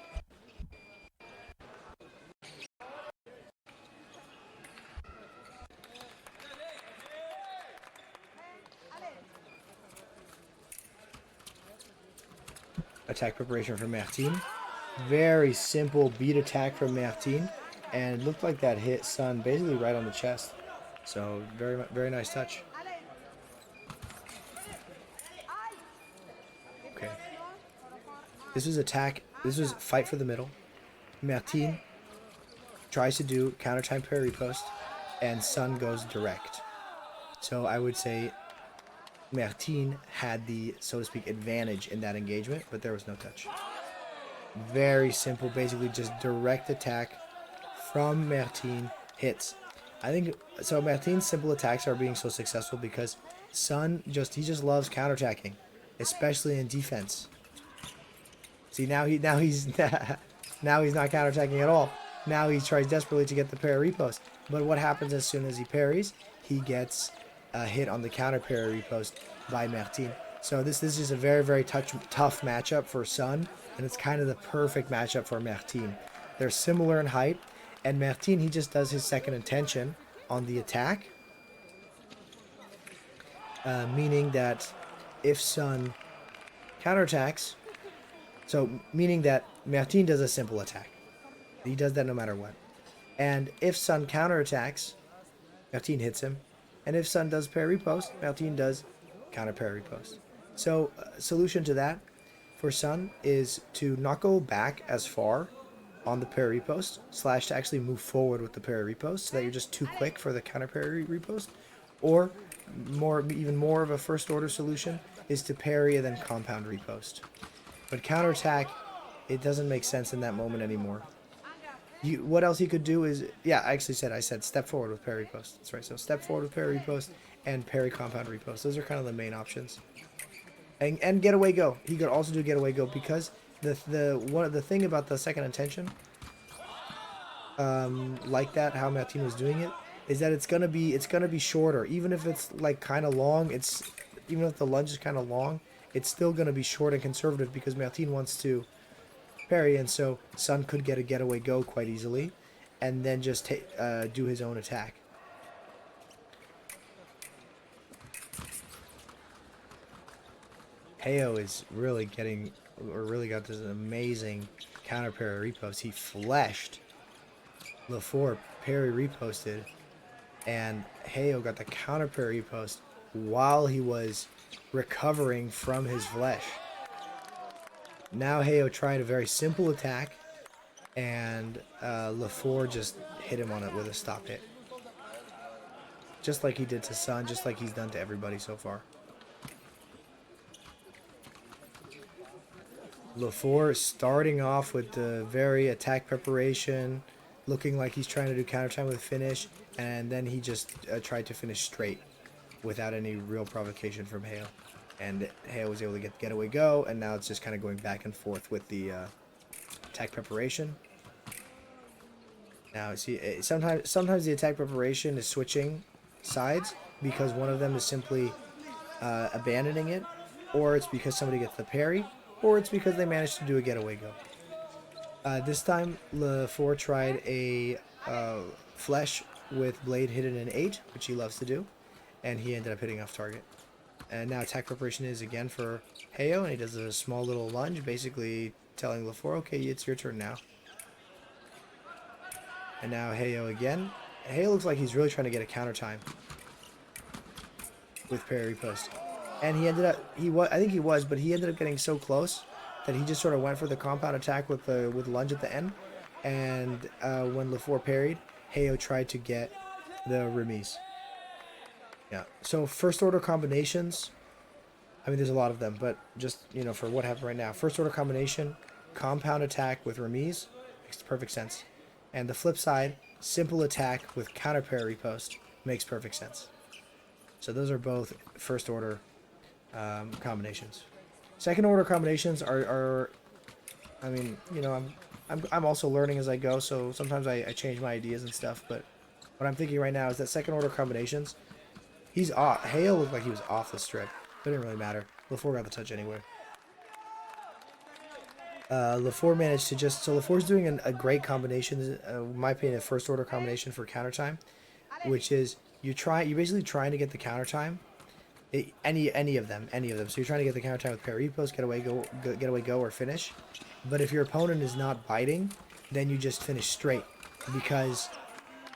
attack preparation from Martin. Very simple beat attack from Martin, and it looked like that hit Sun basically right on the chest. So very nice touch. Okay. This was attack. This was fight for the middle. Martin tries to do counter time parry post, and Sun goes direct. So I would say Martin had the, so to speak, advantage in that engagement, but there was no touch. Very simple, basically just direct attack from Martin hits. I think so. Martin's simple attacks are being so successful because Sun he just loves counterattacking, especially in defense. See, now he's now he's not counterattacking at all. Now he tries desperately to get the parry repost. But what happens as soon as he parries? He gets a hit on the counter parry repost by Martin. So this is a very tough matchup for Sun, and it's kind of the perfect matchup for Martin. They're similar in height, and Martin, he just does his second intention on the attack, meaning that if Sun counterattacks, so meaning that Martin does a simple attack. He does that no matter what. And if Sun counterattacks, Martin hits him. And if Sun does parry post, Martin does counter parry post. So solution to that for Sun is to not go back as far on the parry post, / to actually move forward with the parry post so that you're just too quick for the counter parry repost. Or even more of a first order solution is to parry and then compound repost. But counterattack, it doesn't make sense in that moment anymore. What else he could do is, yeah, I said step forward with parry post. That's right. So step forward with parry post and parry compound repost. Those are kind of the main options. And getaway go. He could also do getaway go because the thing about the second intention, like that, how Martin was doing it, is that it's gonna be shorter. Even if it's like kind of long, even if the lunge is kind of long, it's still gonna be short and conservative because Martin wants to parry, and so Sun could get a getaway go quite easily, and then just do his own attack. Heo is really got this amazing counter parry repost. He fleshed LaFour, parry reposted, and Heo got the counter parry repost while he was recovering from his flesh. Now Heo tried a very simple attack, and LaFour just hit him on it with a stop hit. Just like he did to Sun, just like he's done to everybody so far. LaFour starting off with the very attack preparation, looking like he's trying to do counter time with finish, and then he just tried to finish straight without any real provocation from Heo. And Heo was able to get the getaway go, and now it's just kind of going back and forth with the attack preparation. Now, see, sometimes the attack preparation is switching sides because one of them is simply abandoning it, or it's because somebody gets the parry, or it's because they managed to do a getaway go. This time, LaFour tried a flesh with blade hidden in 8, which he loves to do, and he ended up hitting off target. And now attack preparation is again for Heo, and he does a small little lunge, basically telling LaFour, okay, it's your turn now. And now Heo again. Heo looks like he's really trying to get a counter time with parry post. And he ended up, I think he was, but he ended up getting so close that he just sort of went for the compound attack with lunge at the end. And when LaFour parried, Heo tried to get the remise. Yeah, so first order combinations, I mean, there's a lot of them, but just, for what happened right now, first order combination, compound attack with remise, makes perfect sense. And the flip side, simple attack with counter parry post, makes perfect sense. So those are both first order combinations. Second order combinations are I mean, I'm also learning as I go, so sometimes I change my ideas and stuff, but what I'm thinking right now is that second order combinations, he's off. Hale looked like he was off the strip. It didn't really matter. LaFour got the touch anyway. LaFour managed to so LaFour's doing a great combination, in my opinion, a first order combination for counter time, which is you're basically trying to get the counter time, Any of them. So you're trying to get the counter attack with parry repost, getaway go, or finish. But if your opponent is not biting, then you just finish straight, because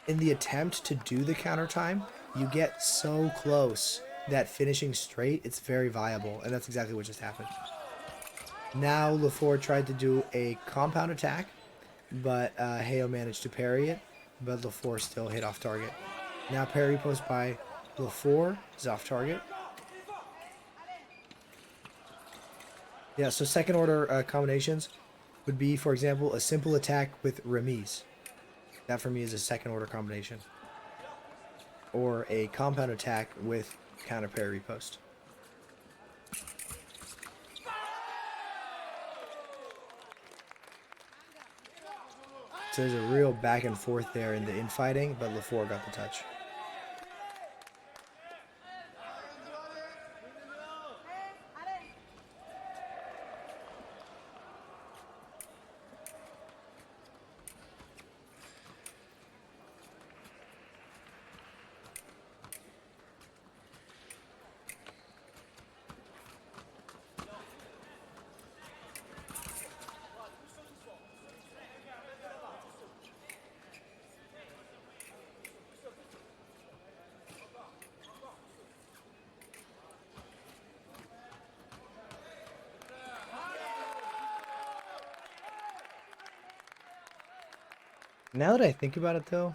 in the attempt to do the counter time, you get so close that finishing straight, it's very viable, and that's exactly what just happened. Now LaFour tried to do a compound attack, but Heo managed to parry it, but LaFour still hit off target. Now parry post by LaFour is off target. Yeah, so second order combinations would be, for example, a simple attack with remise. That for me is a second order combination. Or a compound attack with counter parry post. So there's a real back and forth there in the infighting, but LaFour got the touch. Now that I think about it, though,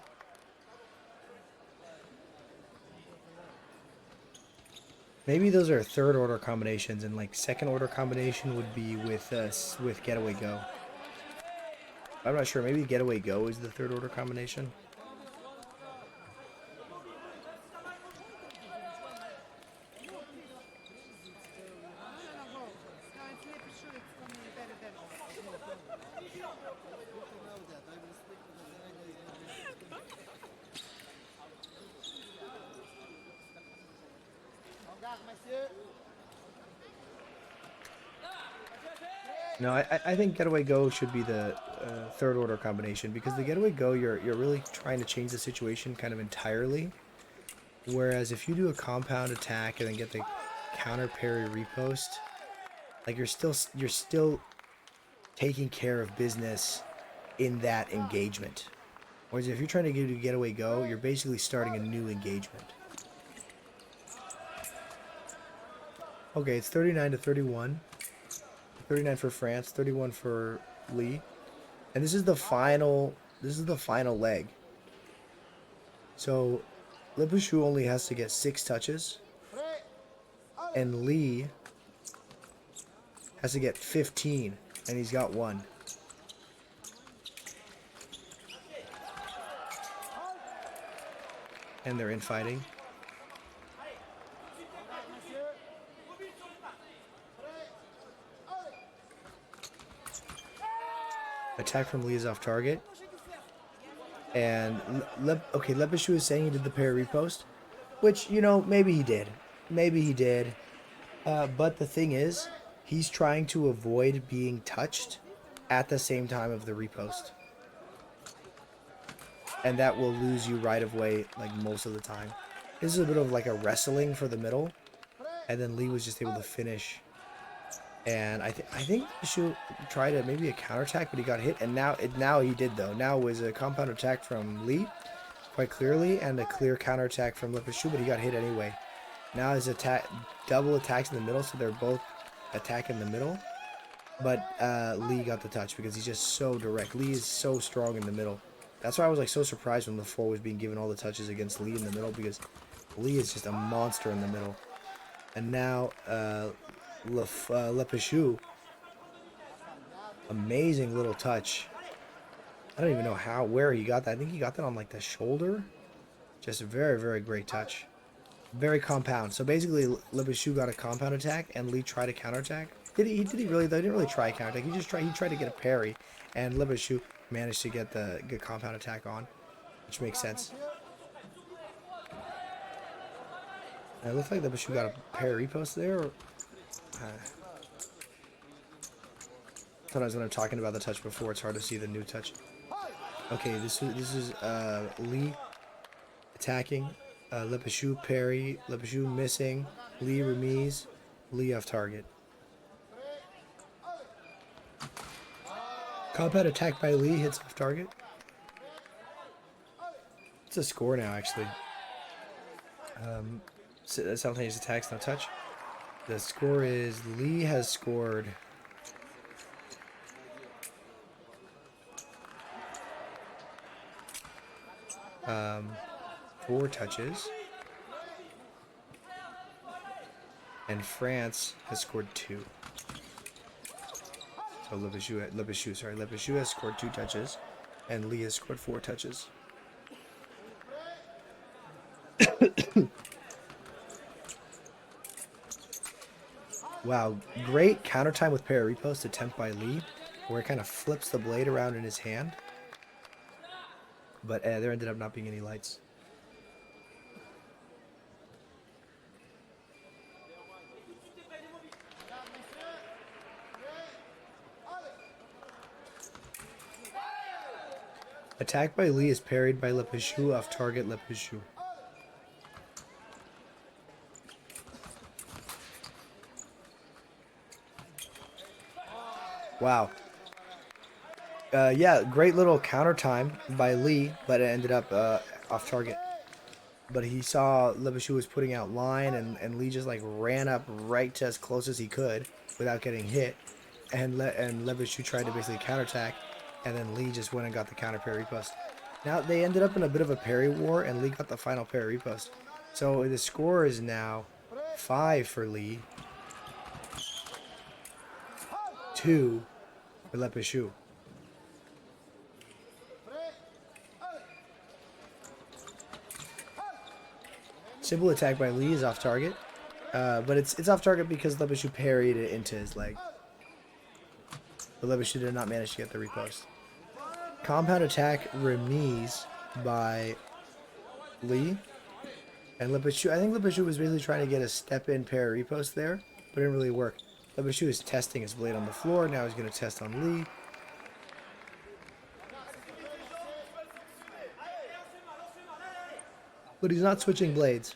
maybe those are third order combinations, and like second order combination would be with getaway go. I'm not sure. Maybe getaway go is the third order combination. No, I think getaway go should be the third order combination, because the getaway go, you're really trying to change the situation kind of entirely. Whereas if you do a compound attack and then get the counter parry repost, like you're still taking care of business in that engagement. Whereas if you're trying to do getaway go, you're basically starting a new engagement. Okay, it's 39 to 31. 39 for France, 31 for Lee. And this is the final leg. So Lepushu only has to get 6 touches, and Lee has to get 15, and he's got 1. And they're infighting. Attack from Lee is off target. And Lepushu is saying he did the parry repost, which, you know, maybe he did. Maybe he did. But the thing is, he's trying to avoid being touched at the same time of the repost. And that will lose you right of way, like, most of the time. This is a bit of like a wrestling for the middle. And then Lee was just able to finish. And I think Lepushu tried maybe a counterattack, but he got hit. And now he did, though. Now it was a compound attack from Lee, quite clearly, and a clear counterattack from Lepushu, but he got hit anyway. Now his double attacks in the middle, so they're both attacking the middle. But Lee got the touch because he's just so direct. Lee is so strong in the middle. That's why I was like so surprised when LaFour was being given all the touches against Lee in the middle, because Lee is just a monster in the middle. And now Lepushu, amazing little touch. I don't even know where he got that. I think he got that on like the shoulder. Just a very, very great touch. Very compound. So basically, Lepushu got a compound attack, and Lee tried a counterattack. Did he really though? He didn't really try a counterattack. He tried to get a parry, and Lepushu managed to get the good compound attack on, which makes sense. And it looks like Lepushu got a parry repost there. Sometimes when I'm talking about the touch before, it's hard to see the new touch. Okay, this is Lee attacking Lepeshu parry. Lepeshu missing. Lee remise. Lee off target. Compound attack by Lee hits off target. It's a score now, actually. Simultaneous attacks, no touch. The score is Lee has scored 4 touches, and France has scored 2. So Lepeshu has scored 2 touches, and Lee has scored 4 touches. Wow, great counter time with parry repost attempt by Lee, where it kind of flips the blade around in his hand. But there ended up not being any lights. Attack by Lee is parried by Lepeshu off target Lepeshu. Wow. Yeah, great little counter time by Lee, but it ended up off target. But he saw Lepeshu was putting out line, and Lee just like ran up right to as close as he could without getting hit. And Lepeshu tried to basically counterattack, and then Lee just went and got the counter parry post. Now they ended up in a bit of a parry war, and Lee got the final parry post. So the score is now 5 for Lee, 2 for Lepeshu. Simple attack by Lee is off target, but it's off target because Lepeshu parried it into his leg. But Lepeshu did not manage to get the repost. Compound attack remise by Lee. And Lepeshu, I think Lepeshu was basically trying to get a step-in parry repost there, but it didn't really work. Lepeshu is testing his blade on the floor. Now he's going to test on Lee. But he's not switching blades.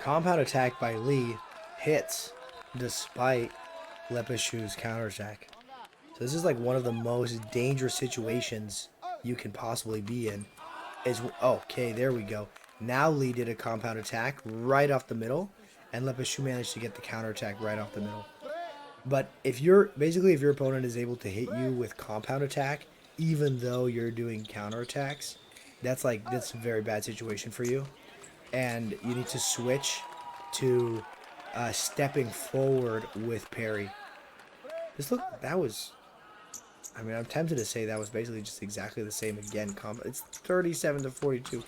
Compound attack by Lee hits despite Lepeshu's counterattack. So this is like one of the most dangerous situations you can possibly be in. Okay, there we go. Now Lee did a compound attack right off the middle, and Lepeshu managed to get the counterattack right off the middle. But if your opponent is able to hit you with compound attack, even though you're doing counterattacks, that's a very bad situation for you. And you need to switch to stepping forward with parry. I'm tempted to say that was basically just exactly the same again. It's 37-42.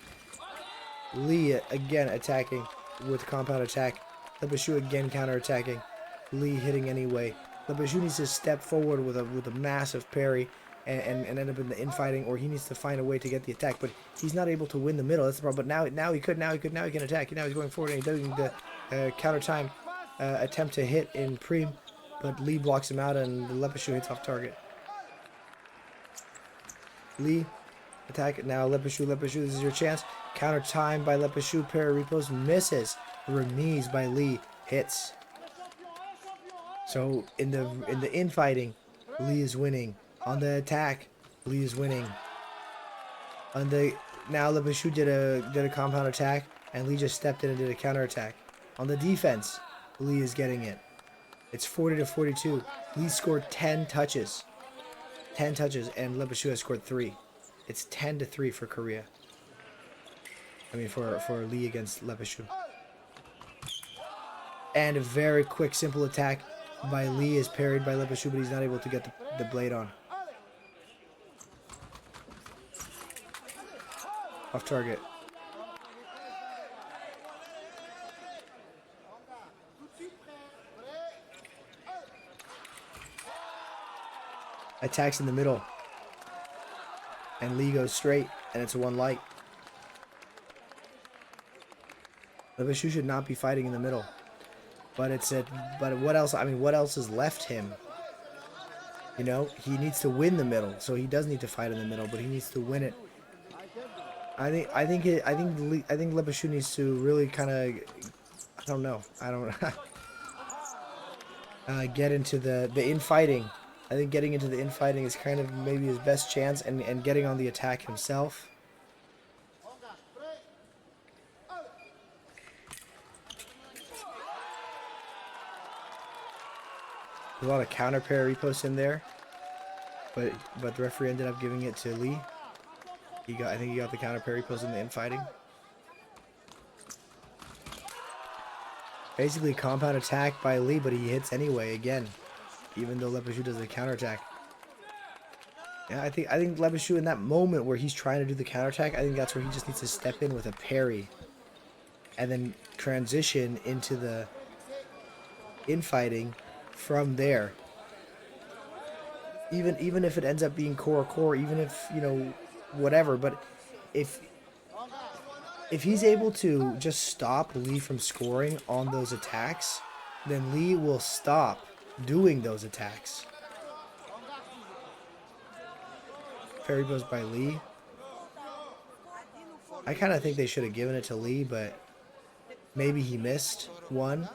Lee again attacking with compound attack. Lepeshu again counterattacking. Lee hitting anyway. Lepeshu needs to step forward with a massive parry and end up in the infighting, or he needs to find a way to get the attack. But he's not able to win the middle. That's the problem. But now he can attack. Now he's going forward and he's doing the counter time attempt to hit in Prem, but Lee blocks him out and the Lepeshu hits off target. Lee attack now. Lepeshu. This is your chance. Counter time by Lepeshu. Parry repost misses. Remise by Lee hits. So in the infighting, Lee is winning. On the attack, Lee is winning. Now Lepeshu did a compound attack, and Lee just stepped in and did a counter attack. On the defense, Lee is getting it. It's 40-42. Lee scored 10 touches. 10 touches, and Lepeshu has scored 3. It's 10-3 for Korea. For Lee against Lepeshu. And a very quick, simple attack by Lee is parried by Lepeshu, but he's not able to get the blade on. Off target. Attacks in the middle. And Lee goes straight, and it's a 1 light. Lepeshu should not be fighting in the middle. But what else is left him? You know, he needs to win the middle, so he does need to fight in the middle, but he needs to win it. I think Lepichou needs to really kind of, I don't know, get into the infighting. I think getting into the infighting is kind of maybe his best chance, and getting on the attack himself. There's a lot of counter parry posts in there, but the referee ended up giving it to Lee. I think he got the counter parry post in the infighting. Basically compound attack by Lee, but he hits anyway again, even though Lepichou does the counterattack. Yeah, I think Lepichou in that moment where he's trying to do the counterattack, I think that's where he just needs to step in with a parry and then transition into the infighting from there. Even if it ends up being core, even if, you know, whatever, but if he's able to just stop Lee from scoring on those attacks, then Lee will stop doing those attacks. Parry goes by Lee. I kind of think they should have given it to Lee, but maybe he missed one,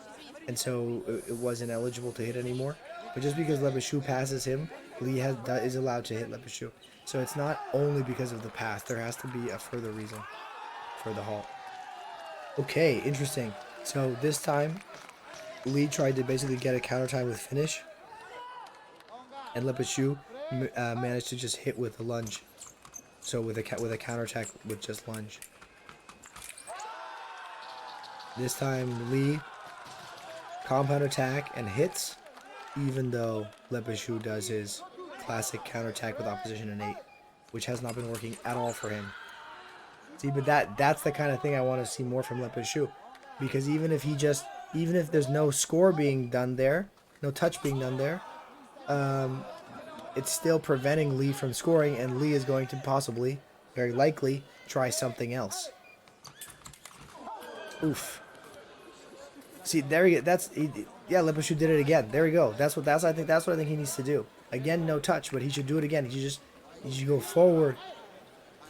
and so it wasn't eligible to hit anymore. But just because Lepichou passes him, Lee is allowed to hit Lepichou. So it's not only because of the pass. There has to be a further reason for the halt. Okay, interesting. So this time, Lee tried to basically get a counter time with finish, and Lepichou managed to just hit with a lunge. So with a counterattack with just lunge. This time Lee compound attack and hits, even though Lepichou does his classic counterattack with opposition in 8, which has not been working at all for him. See, but that's the kind of thing I want to see more from Lepichou, because even if there's no score being done there, no touch being done there, it's still preventing Lee from scoring, and Lee is going to possibly, very likely, try something else. Oof. See, there we go. Yeah, Lepichou did it again. There we go. That's what I think he needs to do. Again, no touch, but he should do it again. He should go forward.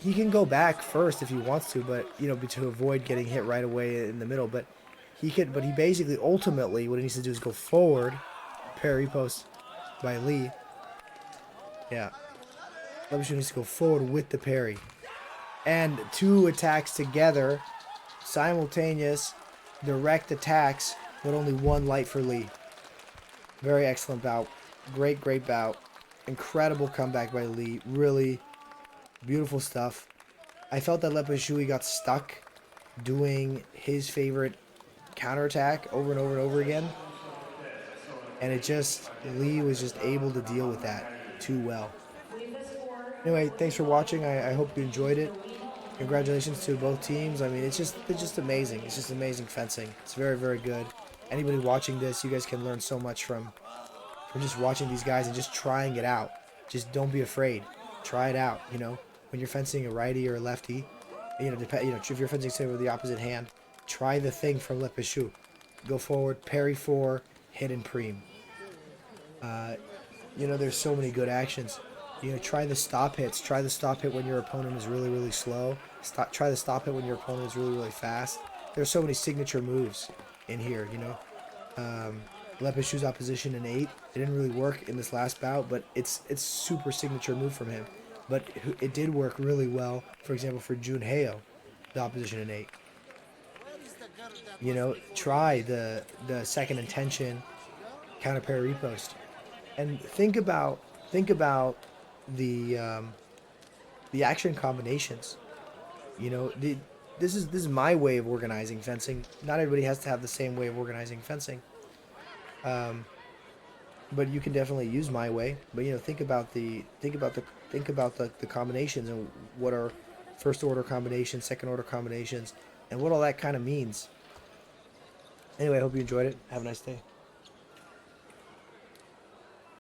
He can go back first if he wants to, but you know, to avoid getting hit right away in the middle. But he basically, ultimately, what he needs to do is go forward. Parry post by Lee. Yeah. Lepichou needs to go forward with the parry. And 2 attacks together, simultaneous, direct attacks, with only 1 light for Lee. Very excellent bout. Great bout. Incredible comeback by Lee. Really beautiful stuff. I felt that Lepichou got stuck doing his favorite counterattack over and over again. And Lee was just able to deal with that too well. Anyway, thanks for watching. I hope you enjoyed it. Congratulations to both teams. I mean, it's just amazing. It's just amazing fencing. It's very good. Anybody watching this, you guys can learn so much from just watching these guys and just trying it out. Just don't be afraid. Try it out. You know, when you're fencing a righty or a lefty, you know, if you're fencing say with the opposite hand, try the thing from Lepichou. Go forward, parry 4, hit and preem. You know, there's so many good actions. You know, try the stop hits. Try the stop hit when your opponent is really slow. Try the stop hit when your opponent is really fast. There's so many signature moves in here, you know. Lepichou's opposition in 8. It didn't really work in this last bout, but it's super signature move from him. But it did work really well, for example, for Jun Heo, the opposition in 8. You know, try the second intention counter parry repost. And think about the action combinations. You know, this is my way of organizing fencing. Not everybody has to have the same way of organizing fencing. But you can definitely use my way. But you know, think about the combinations and what are first order combinations, second order combinations, and what all that kind of means. Anyway, I hope you enjoyed it. Have a nice day.